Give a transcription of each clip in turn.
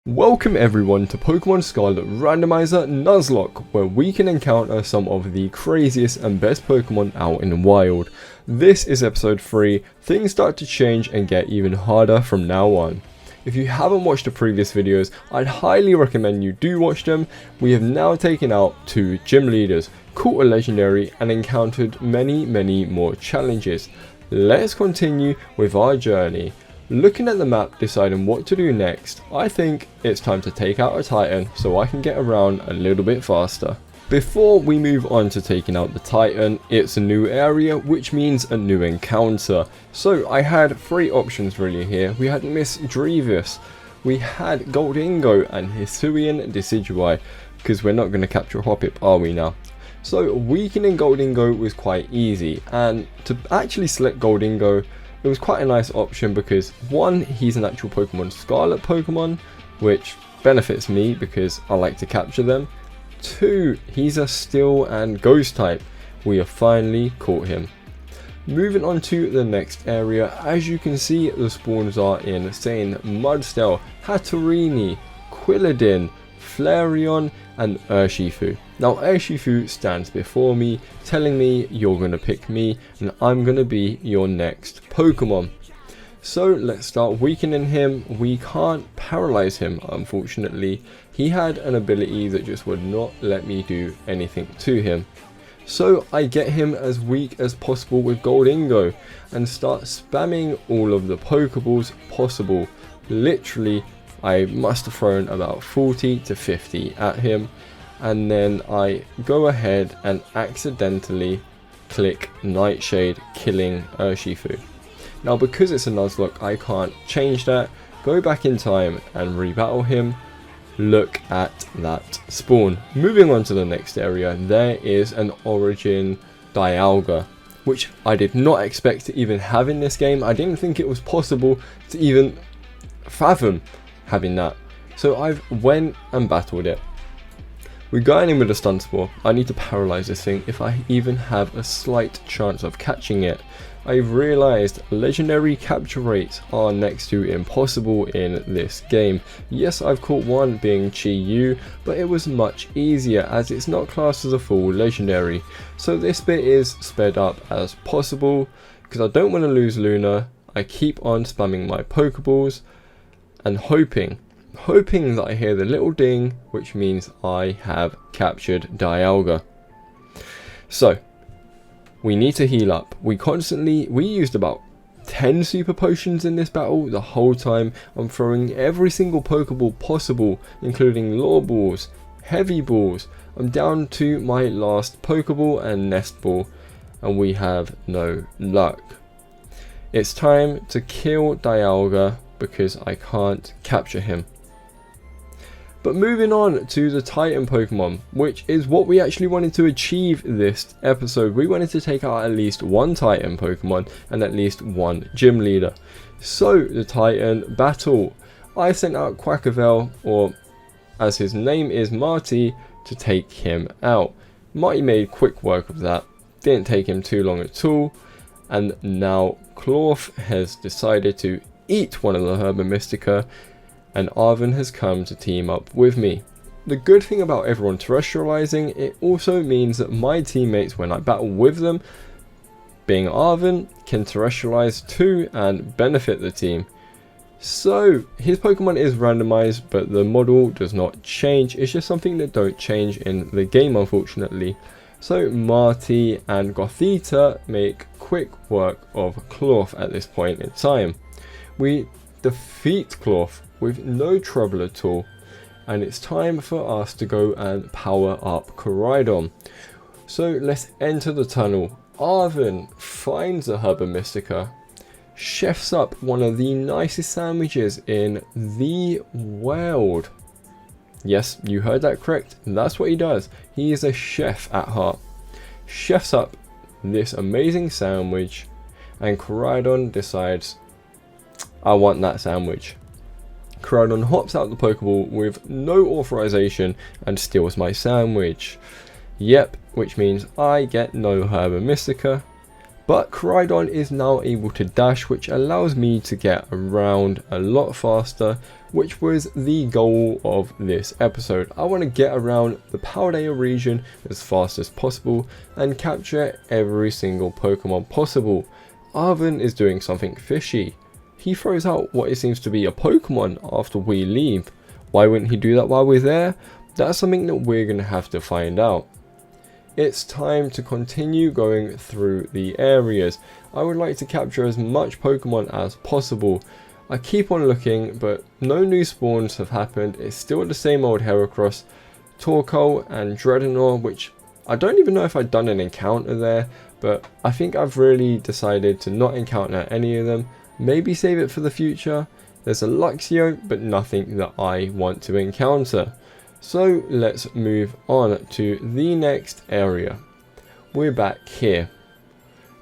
Welcome everyone to Pokemon Scarlet Randomiser Nuzlocke, where we can encounter some of the craziest and best Pokemon out in the wild. This is episode 3, things start to change and get even harder from now on. If you haven't watched the previous videos, I'd highly recommend you do watch them. We have now taken out 2 gym leaders, caught a legendary and encountered many more challenges. Let's continue with our journey. Looking at the map, deciding what to do next, I think it's time to take out a Titan so I can get around a little bit faster. Before we move on to taking out the Titan, it's a new area, which means a new encounter. So I had 3 options really here. We had Miss Drevis, we had Goldingo and Hisuian Decidueye, because we're not going to capture Hoppip, are we now? So weakening Goldingo was quite easy, and to actually select Goldingo, it was quite a nice option because 1, he's an actual Pokemon Scarlet Pokemon, which benefits me because I like to capture them. 2, he's a Steel and Ghost type. We have finally caught him. Moving on to the next area, as you can see the spawns are insane. Mudsdale, Hatterene, Quilladin, Flareon and Urshifu. Now Urshifu stands before me, telling me you're going to pick me and I'm going to be your next Pokemon. So let's start weakening him. We can't paralyze him, unfortunately. He had an ability that just would not let me do anything to him. So I get him as weak as possible with Goldingo and start spamming all of the Pokeballs possible. Literally, I must have thrown about 40 to 50 at him, and then I go ahead and accidentally click Nightshade, killing Urshifu. Now because it's a Nuzlocke, I can't change that. Go back in time and rebattle him. Look at that spawn. Moving on to the next area, there is an Origin Dialga, which I did not expect to even have in this game. I didn't think it was possible to even fathom having that. So I've went and battled it. We got in with a Stun Spore. I need to paralyze this thing if I even have a slight chance of catching it. I've realized legendary capture rates are next to impossible in this game. Yes, I've caught one being Chi-Yu, but it was much easier as it's not classed as a full legendary. So this bit is sped up as possible because I don't want to lose Luna. I keep on spamming my Pokeballs and hoping that I hear the little ding, which means I have captured Dialga. So we need to heal up. We used about 10 super potions in this battle. The whole time I'm throwing every single Pokeball possible, including Lore Balls, Heavy Balls. I'm down to my last Pokeball and Nest Ball, and we have no luck. It's time to kill Dialga because I can't capture him. But moving on to the Titan Pokemon, which is what we actually wanted to achieve this episode. We wanted to take out at least 1 Titan Pokemon and at least 1 gym leader. So the Titan battle, I sent out Quackavel, or as his name is Marty, to take him out. Marty made quick work of that, didn't take him too long at all, and now Clorf has decided to eat one of the Herba Mystica, and Arven has come to team up with me. The good thing about everyone terrestrializing, it also means that my teammates, when I battle with them, being Arven, can terrestrialize too and benefit the team. So his Pokemon is randomized, but the model does not change. It's just something that don't change in the game, unfortunately. So Marty and Gothita make quick work of Clorf at this point in time. We defeat Clorf with no trouble at all, and it's time for us to go and power up Koraidon. So let's enter the tunnel. Arven finds a Herba Mystica, chefs up one of the nicest sandwiches in the world. Yes, you heard that correct, that's what he does. He is a chef at heart. Chefs up this amazing sandwich, and Koraidon decides, I want that sandwich. Koraidon hops out the Pokeball with no authorization and steals my sandwich. Yep, which means I get no Herba Mystica, But Crydon is now able to dash, which allows me to get around a lot faster, which was the goal of this episode. I want to get around the Paldea region as fast as possible and capture every single Pokemon possible. Arven is doing something fishy. He throws out what it seems to be a Pokemon after we leave. Why wouldn't he do that while we're there? That's something that we're going to have to find out. It's time to continue going through the areas. I would like to capture as much Pokemon as possible. I keep on looking, but no new spawns have happened. It's still the same old Heracross, Torkoal and Dreadnought, which I don't even know if I've done an encounter there, but I think I've really decided to not encounter any of them. Maybe save it for the future. There's a Luxio, but nothing that I want to encounter. So let's move on to the next area. We're back here.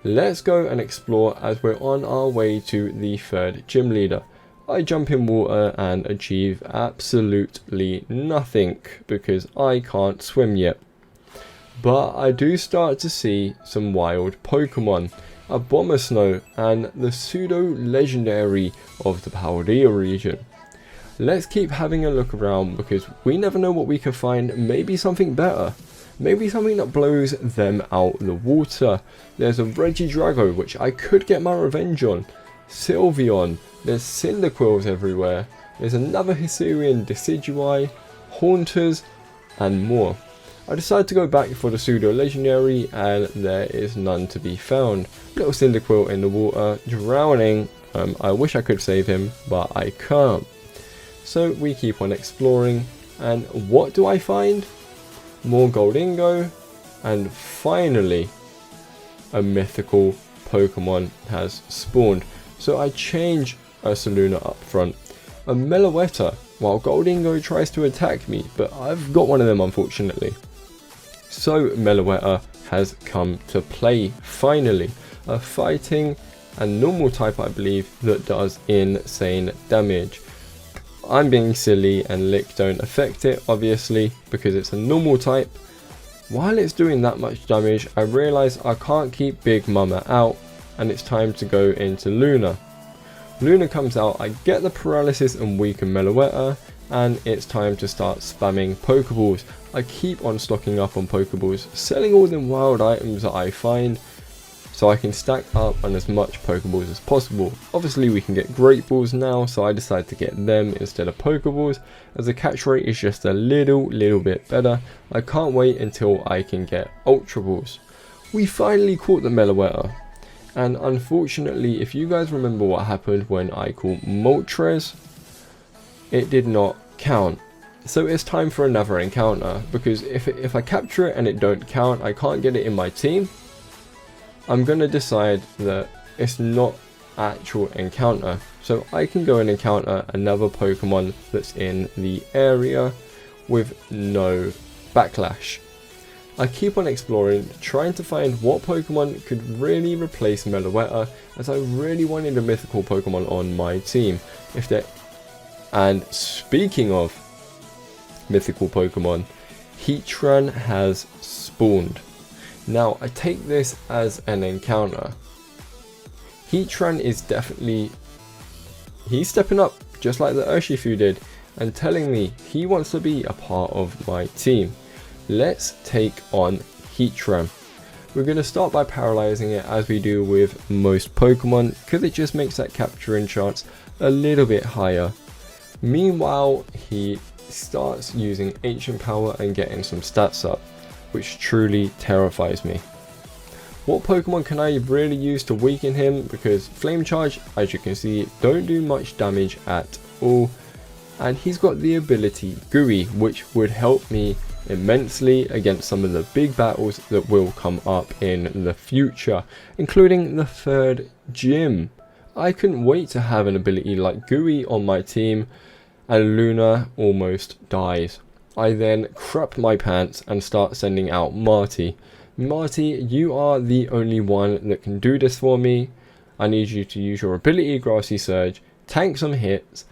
Let's go and explore as we're on our way to the third gym leader. I jump in water and achieve absolutely nothing because I can't swim yet. But I do start to see some wild Pokemon. A Bombersnow and the pseudo legendary of the Paldea region. Let's keep having a look around because we never know what we can find. Maybe something better. Maybe something that blows them out the water. There's a Regidrago which I could get my revenge on. Sylveon. There's Cyndaquils everywhere. There's another Hisuian Decidueye, Haunters and more. I decided to go back for the pseudo legendary and there is none to be found. Little Cyndaquil in the water, drowning. I wish I could save him, but I can't. So we keep on exploring, and what do I find? More Goldingo, and finally a mythical Pokemon has spawned. So I change Ursaluna up front. A Meloetta, while Goldingo tries to attack me, but I've got one of them unfortunately. So Meloetta has come to play finally. A fighting and normal type I believe that does insane damage. I'm being silly and Lick don't affect it obviously because it's a normal type. While it's doing that much damage I realise I can't keep Big Mama out and it's time to go into Luna. Luna comes out, I get the paralysis and weaken Meloetta and it's time to start spamming Pokeballs. I keep on stocking up on Pokeballs, selling all the wild items that I find so I can stack up on as much Pokeballs as possible. Obviously we can get Great Balls now, so I decided to get them instead of Pokeballs as the catch rate is just a little bit better. I can't wait until I can get Ultra Balls. We finally caught the Meloetta. And unfortunately, if you guys remember what happened when I caught Moltres, it did not count. So it's time for another encounter, because if I capture it and it don't count, I can't get it in my team. I'm going to decide that it's not actual encounter. So I can go and encounter another Pokemon that's in the area with no backlash. I keep on exploring, trying to find what Pokemon could really replace Meloetta, as I really wanted a mythical Pokemon on my team. And speaking of mythical Pokemon, Heatran has spawned. Now I take this as an encounter. Heatran is he's stepping up just like the Urshifu did and telling me he wants to be a part of my team. Let's take on Heatran. We're going to start by paralyzing it as we do with most Pokemon because it just makes that capturing chance a little bit higher. Meanwhile, he starts using Ancient Power and getting some stats up, which truly terrifies me. What Pokemon can I really use to weaken him? Because Flame Charge, as you can see, don't do much damage at all. And he's got the ability Gooey, which would help me immensely against some of the big battles that will come up in the future, including the third gym. I couldn't wait to have an ability like Gooey on my team, and Luna almost dies. I then crap my pants and start sending out Marty. Marty, you are the only one that can do this for me. I need you to use your ability Grassy Surge, tank some hits,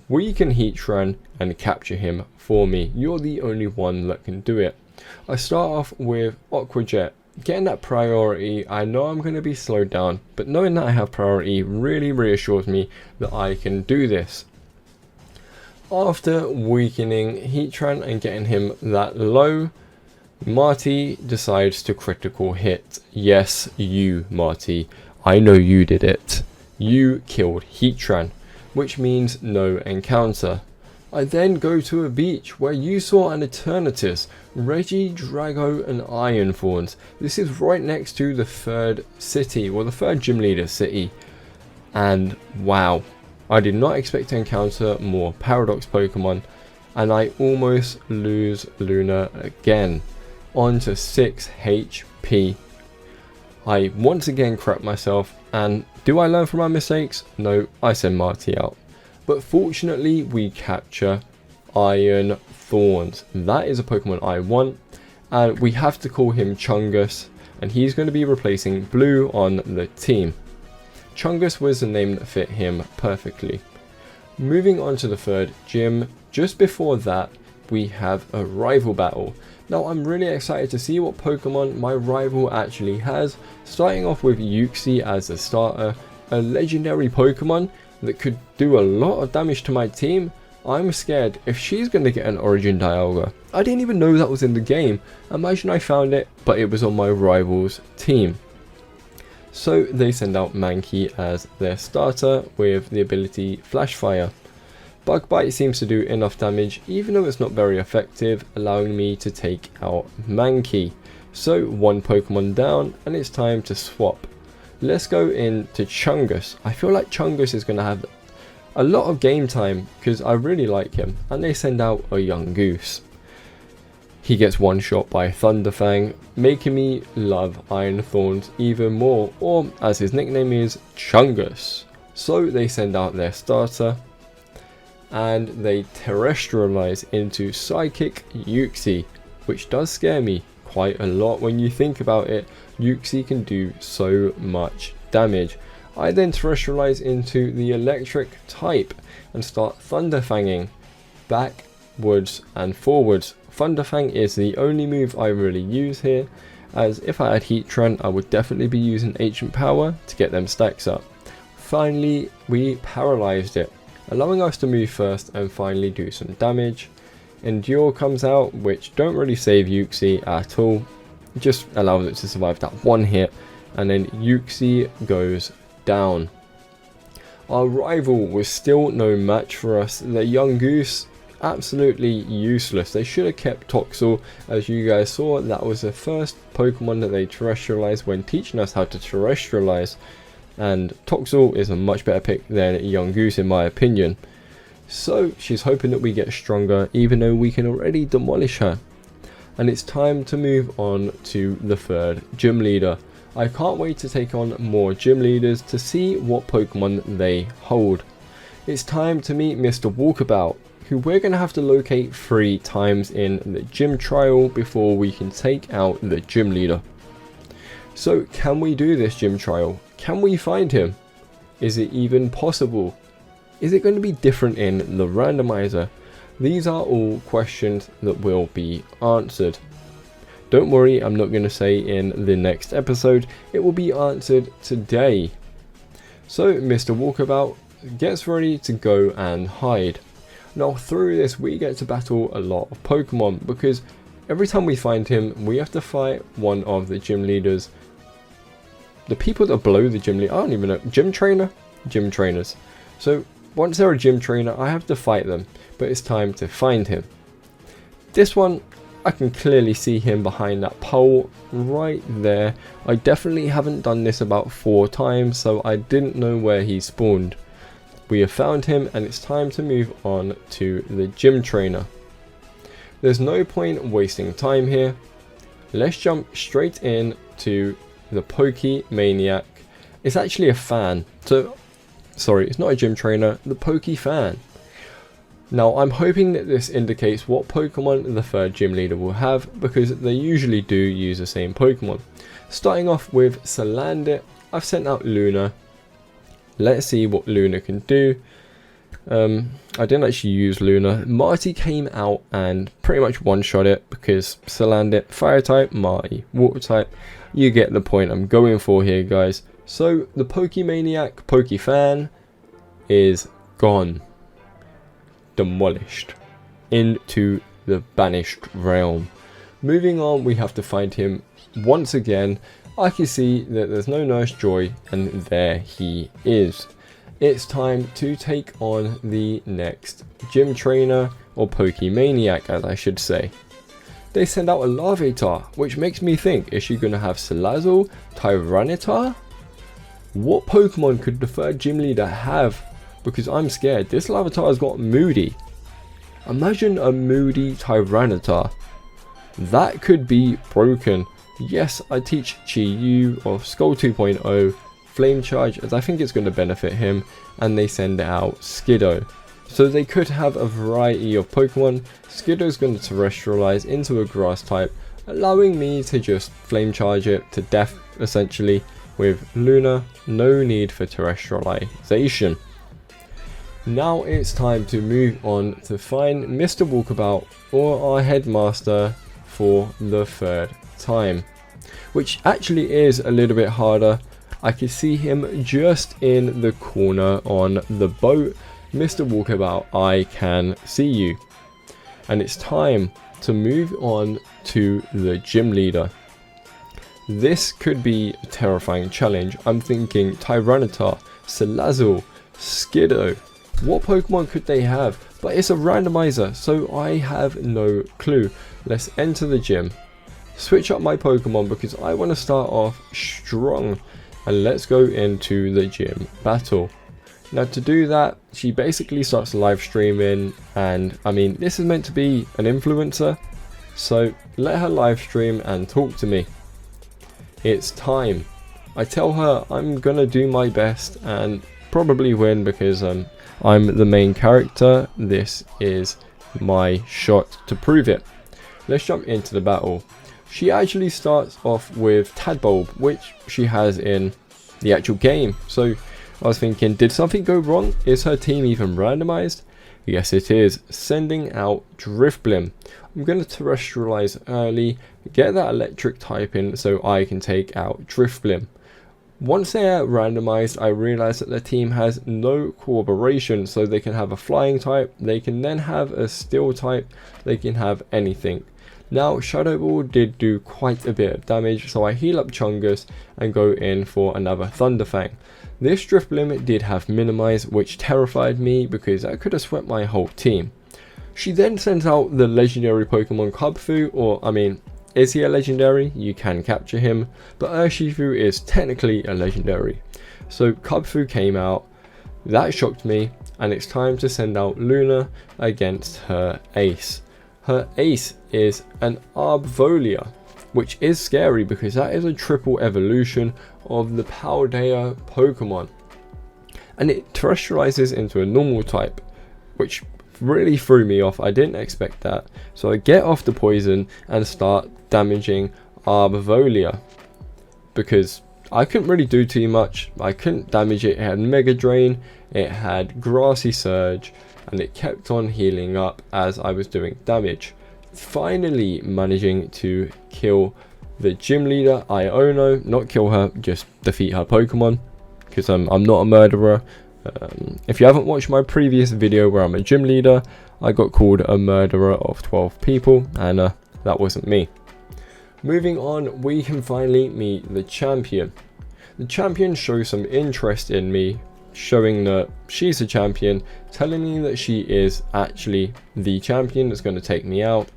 weaken Heatran and capture him for me. You're the only one that can do it. I start off with Aqua Jet. getting that priority, I know I'm going to be slowed down, but knowing that I have priority really reassures me that I can do this. After weakening Heatran and getting him that low, Marty decides to critical hit. Yes, you, Marty. I know you did it. You killed Heatran, which means no encounter. I then go to a beach where you saw an Eternatus, Regidrago and Iron Thorns. This is right next to the third city, or the third gym leader city. And wow, I did not expect to encounter more Paradox Pokemon, and I almost lose Luna again. On to 6 HP. I once again crap myself, and do I learn from my mistakes? No, I send Marty out. But fortunately we capture Iron Thorns. That is a Pokemon I want, and we have to call him Chungus, and he's going to be replacing Blue on the team. Chungus was the name that fit him perfectly. Moving on to the third gym, just before that we have a rival battle. Now I'm really excited to see what Pokemon my rival actually has, starting off with Uxie as a starter, a legendary Pokemon that could do a lot of damage to my team. I'm scared if she's going to get an Origin Dialga. I didn't even know that was in the game. Imagine I found it, but it was on my rival's team. So they send out Mankey as their starter with the ability Flash Fire. Bug Bite seems to do enough damage, even though it's not very effective, allowing me to take out Mankey. So one Pokemon down, and it's time to swap. Let's go into Chungus. I feel like Chungus is going to have a lot of game time because I really like him, and they send out a young goose. He gets one shot by Thunderfang, making me love Iron Thorns even more, or as his nickname is, Chungus. So they send out their starter, and they terrestrialize into Psychic Uxie, which does scare me quite a lot when you think about it. Uxie can do so much damage. I then terrestrialize into the electric type and start Thunderfanging backwards and forwards. Thunderfang is the only move I really use here, as if I had Heatran I would definitely be using Ancient Power to get them stacks up. Finally we paralyzed it, allowing us to move first and finally do some damage. Endure comes out, which don't really save Uxie at all, just allows it to survive that one hit, and then Uxie goes down. Our rival was still no match for us. The young goose, absolutely useless. They should have kept Toxel. As you guys saw, that was the first Pokemon that they terrestrialized when teaching us how to terrestrialize, and Toxel is a much better pick than young goose in my opinion. So she's hoping that we get stronger, even though we can already demolish her. And it's time to move on to the third gym leader. I can't wait to take on more gym leaders to see what Pokemon they hold. It's time to meet Mr. Walkabout, who we're going to have to locate 3 times in the gym trial before we can take out the gym leader. So can we do this gym trial? Can we find him? Is it even possible? Is it going to be different in the randomizer? These are all questions that will be answered. Don't worry, I'm not going to say in the next episode, it will be answered today. So Mr. Walkabout gets ready to go and hide. Now through this we get to battle a lot of Pokemon, because every time we find him we have to fight one of the gym leaders. The people that are below the gym leader, I don't even know, gym trainer? Gym trainers. So once they're a gym trainer I have to fight them, but it's time to find him. This one, I can clearly see him behind that pole right there. I definitely haven't done this about 4 times, so I didn't know where he spawned. We have found him, and it's time to move on to the gym trainer. There's no point wasting time here. Let's jump straight in to the Pokemaniac. It's actually a fan. So, sorry, it's not a gym trainer, the Pokefan. Now I'm hoping that this indicates what Pokemon the third gym leader will have, because they usually do use the same Pokemon. Starting off with Salandit, I've sent out Luna. Let's see what Luna can do. I didn't actually use Luna. Marty came out and pretty much one-shot it, because Salandit Fire type, Marty Water type. you get the point I'm going for here, guys. So the Pokemaniac Pokefan is gone, demolished into the banished realm. Moving on, we have to find him once again. I can see that there's no Nurse Joy, and there he is. It's time to take on the next gym trainer, or Pokemaniac as I should say. They send out a Larvitar, which makes me think, is she going to have Salazzle, Tyranitar? What Pokemon could the third gym leader have? Because I'm scared. This Larvitar has got Moody. Imagine a Moody Tyranitar. That could be broken. Yes, I teach Chi-Yu or Skull 2.0 Flame Charge, as I think it's going to benefit him, and they send out Skiddo. So they could have a variety of Pokemon. Skiddo's going to terrestrialize into a grass type, allowing me to just Flame Charge it to death essentially. With Luna, no need for terrestrialization. Now it's time to move on to find Mr. Walkabout, or our headmaster, for the third time, which actually is a little bit harder. I can see him just in the corner on the boat. Mr. Walkabout, I can see you. And it's time to move on to the gym leader. This could be a terrifying challenge. I'm thinking Tyranitar, Salazzle, Skiddo. What Pokemon could they have? But it's a randomizer, so I have no clue. Let's enter the gym. Switch up my Pokemon because I want to start off strong. And let's go into the gym battle. Now to do that, she basically starts live streaming, and I mean, this is meant to be an influencer, so let her live stream and talk to me. It's time. I tell her I'm gonna do my best and probably win because I'm the main character. This is my shot to prove it. Let's jump into the battle. She actually starts off with Tadbulb, which she has in the actual game. So I was thinking, did something go wrong? Is her team even randomized? Yes, it is. Sending out Drifblim. I'm going to terrestrialize early, get that electric type in so I can take out Drifblim. Once they are randomized, I realize that the team has no cooperation, so they can have a flying type, they can then have a steel type, they can have anything. Now Shadow Ball did do quite a bit of damage, so I heal up Chungus and go in for another Thunderfang. This Drifblim did have Minimize, which terrified me because that could have swept my whole team. She then sends out the legendary Pokemon Kubfu, or I mean, is he a legendary? You can capture him, but Urshifu is technically a legendary. So Kubfu came out, that shocked me, and it's time to send out Luna against her ace. Her ace is an Arbvolia, which is scary because that is a triple evolution of the Paldea Pokemon. And it terrestrializes into a normal type, which really threw me off. I didn't expect that. So I get off the poison and start damaging Arbvolia because I couldn't really do too much. I couldn't damage it. It had Mega Drain, it had Grassy Surge, and it kept on healing up as I was doing damage. Finally managing to kill the gym leader, Iono. Not kill her, just defeat her Pokemon, because I'm not a murderer. If you haven't watched my previous video where I'm a gym leader, I got called a murderer of 12 people, and that wasn't me. Moving on, we can finally meet the champion. The champion shows some interest in me, showing that she's a champion, telling me that she is actually the champion that's going to take me out.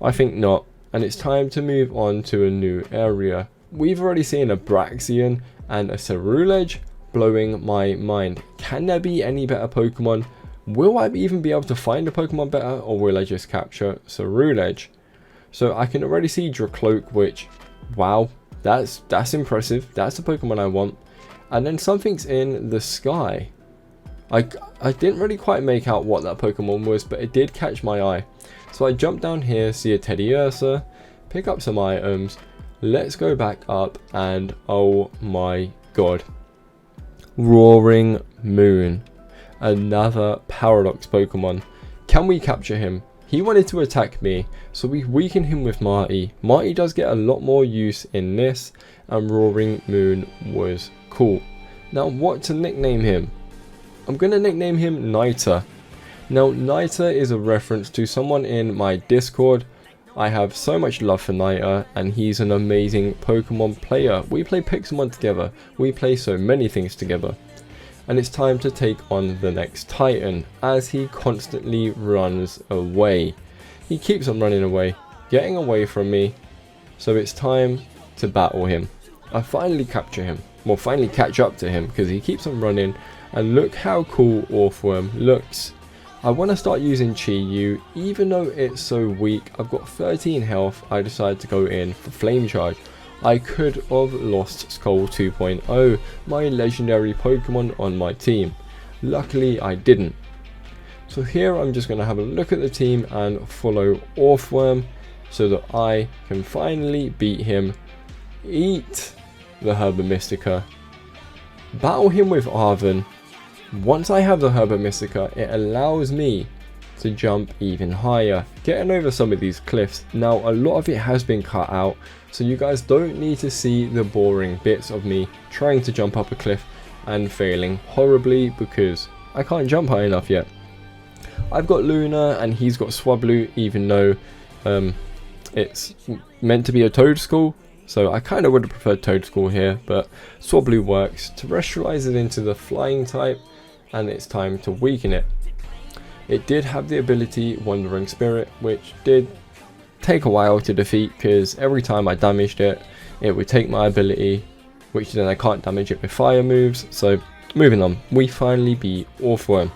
I think not, and it's time to move on to a new area. We've already seen a Braxian and a Cerulege, blowing my mind. Can there be any better Pokemon? Will I even be able to find a Pokemon better, or will I just capture Cerulege? So I can already see Dracloak, which, wow, that's impressive. That's the Pokemon I want. And then something's in the sky. I didn't really quite make out what that Pokemon was, but it did catch my eye. So I jump down here, see a Teddiursa, pick up some items. Let's go back up, and oh my god. Roaring Moon. Another Paradox Pokemon. Can we capture him? He wanted to attack me, so we weakened him with Marty. Marty does get a lot more use in this, and Roaring Moon was cool. Now what to nickname him? I'm going to nickname him Niter. Now Niter is a reference to someone in my Discord. I have so much love for Niter, and he's an amazing Pokemon player. We play Pokemon together, we play so many things together. And it's time to take on the next Titan, as he constantly runs away. He keeps on running away, getting away from me, so it's time to battle him. I finally capture him, well finally catch up to him, because he keeps on running, and look how cool Orthworm looks. I want to start using Chi-Yu, even though it's so weak. I've got 13 health, I decided to go in for Flame Charge. I could have lost Skull 2.0, my legendary Pokemon on my team. Luckily I didn't. So here I'm just going to have a look at the team and follow Orthworm so that I can finally beat him, eat the Herba Mystica, battle him with Arven. Once I have the Herba Mystica, it allows me to jump even higher, getting over some of these cliffs. Now a lot of it has been cut out, so you guys don't need to see the boring bits of me trying to jump up a cliff and failing horribly because I can't jump high enough yet. I've got Luna and he's got Swablu, even though it's meant to be a Toedscool, so I kind of would have preferred Toedscool here, but Swablu works. Terrestrialize it into the flying type, and it's time to weaken it. It did have the ability Wandering Spirit, which did take a while to defeat because every time I damaged it, it would take my ability, which then I can't damage it with fire moves. So moving on, we finally beat Orthworm.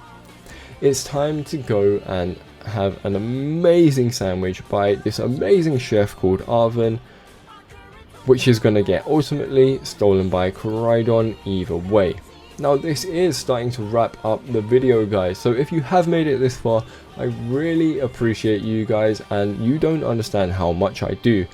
It's time to go and have an amazing sandwich by this amazing chef called Arven, which is going to get ultimately stolen by Koraidon either way. Now this is starting to wrap up the video, guys, so if you have made it this far, I really appreciate you guys, and you don't understand how much I do.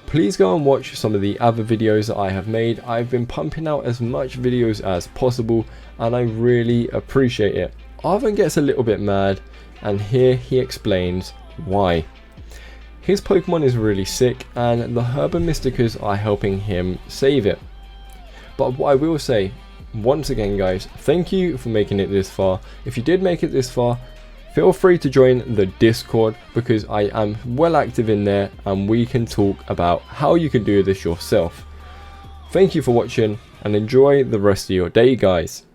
Please go and watch some of the other videos that I have made. I've been pumping out as much videos as possible, and I really appreciate it. Arven gets a little bit mad, and here he explains why. His Pokemon is really sick, and the Herba Mysticas are helping him save it. But what I will say, once again guys, thank you for making it this far. If you did make it this far, feel free to join the Discord, because I am well active in there and we can talk about how you can do this yourself. Thank you for watching and enjoy the rest of your day, guys.